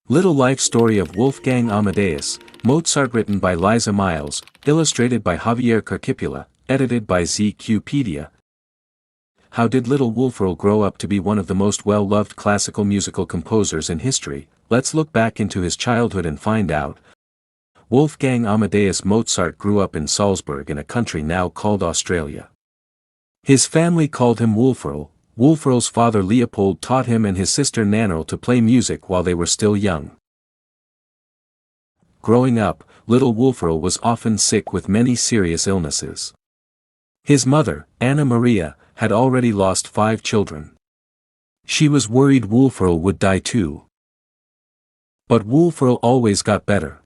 Little Life Story of Wolfgang Amadeus Mozart, written by Liza Miles, illustrated by Javier Carcipula, edited by ZeeQpedia. How did little Wolfgang grow up to be one of the most well-loved classical musical composers in history? Let's look back into his childhood and find out. Wolfgang Amadeus Mozart grew up in Salzburg, in a country now called Austria. His family called him Wolfgang. Wolfgang's father Leopold taught him and his sister Nannerl to play music while they were still young. Growing up, little Wolfgang was often sick with many serious illnesses. His mother, Anna Maria, had already lost 5 children. She was worried Wolfgang would die too. But Wolfgang always got better.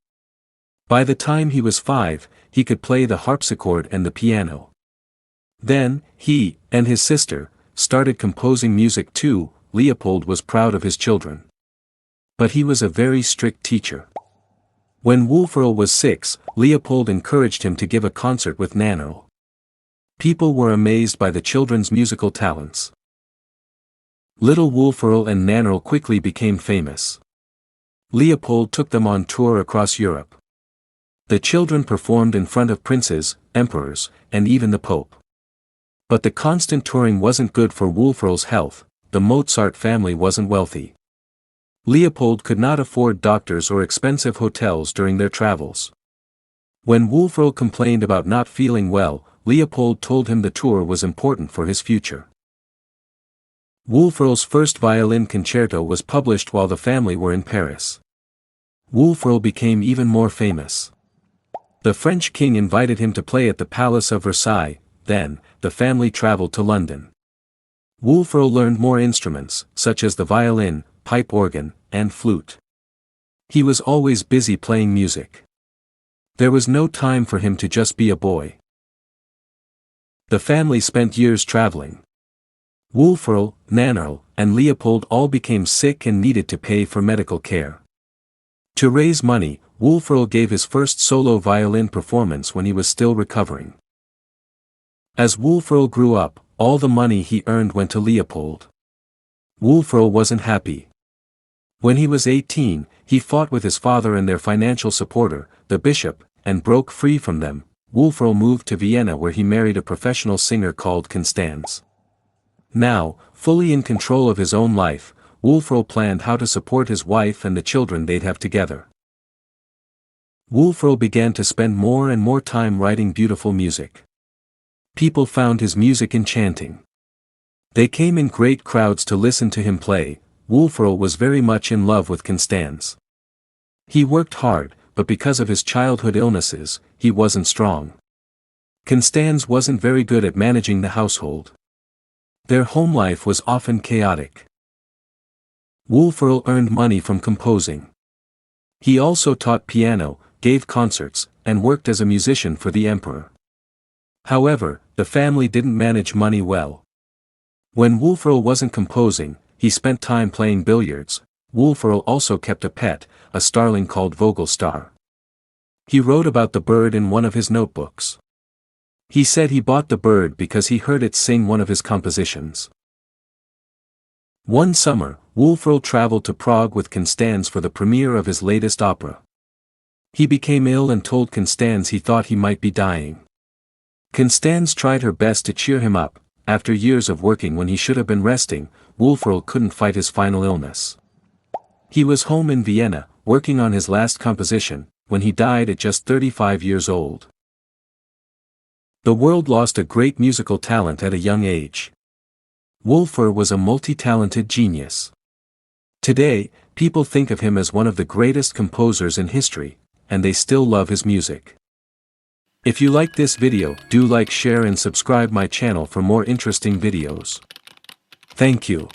By the time he was 5, he could play the harpsichord and the piano. Then, he, and his sister, started composing music too. Leopold was proud of his children. But he was a very strict teacher. When Wolfgang was 6, Leopold encouraged him to give a concert with Nannerl. People were amazed by the children's musical talents. Little Wolfgang and Nannerl quickly became famous. Leopold took them on tour across Europe. The children performed in front of princes, emperors, and even the Pope. But the constant touring wasn't good for Wolfgang's health. The Mozart family wasn't wealthy. Leopold could not afford doctors or expensive hotels during their travels. When Wolfgang complained about not feeling well, Leopold told him the tour was important for his future. Wolfgang's first violin concerto was published while the family were in Paris. Wolfgang became even more famous. The French king invited him to play at the Palace of Versailles. Then, the family traveled to London. Wolfgang learned more instruments, such as the violin, pipe organ, and flute. He was always busy playing music. There was no time for him to just be a boy. The family spent years traveling. Wolfgang, Nannerl, and Leopold all became sick and needed to pay for medical care. To raise money, Wolfgang gave his first solo violin performance when he was still recovering. As Wolfgang grew up, all the money he earned went to Leopold. Wolfgang wasn't happy. When he was 18, he fought with his father and their financial supporter, the bishop, and broke free from them. Wolfgang moved to Vienna, where he married a professional singer called Constanze. Now, fully in control of his own life, Wolfgang planned how to support his wife and the children they'd have together. Wolfgang began to spend more and more time writing beautiful music. People found his music enchanting. They came in great crowds to listen to him play. Wolfgang was very much in love with Constanze. He worked hard, but because of his childhood illnesses, he wasn't strong. Constanze wasn't very good at managing the household. Their home life was often chaotic. Wolfgang earned money from composing. He also taught piano, gave concerts, and worked as a musician for the emperor. However, the family didn't manage money well. When Wolfgang wasn't composing, he spent time playing billiards. Wolfgang also kept a pet, a starling called Vogelstar. He wrote about the bird in one of his notebooks. He said he bought the bird because he heard it sing one of his compositions. One summer, Wolfgang traveled to Prague with Constanze for the premiere of his latest opera. He became ill and told Constanze he thought he might be dying. Constanze tried her best to cheer him up. After years of working when he should have been resting, Wolfgang couldn't fight his final illness. He was home in Vienna, working on his last composition, when he died at just 35 years old. The world lost a great musical talent at a young age. Wolfgang was a multi-talented genius. Today, people think of him as one of the greatest composers in history, and they still love his music. If you like this video, do like, share and subscribe my channel for more interesting videos. Thank you.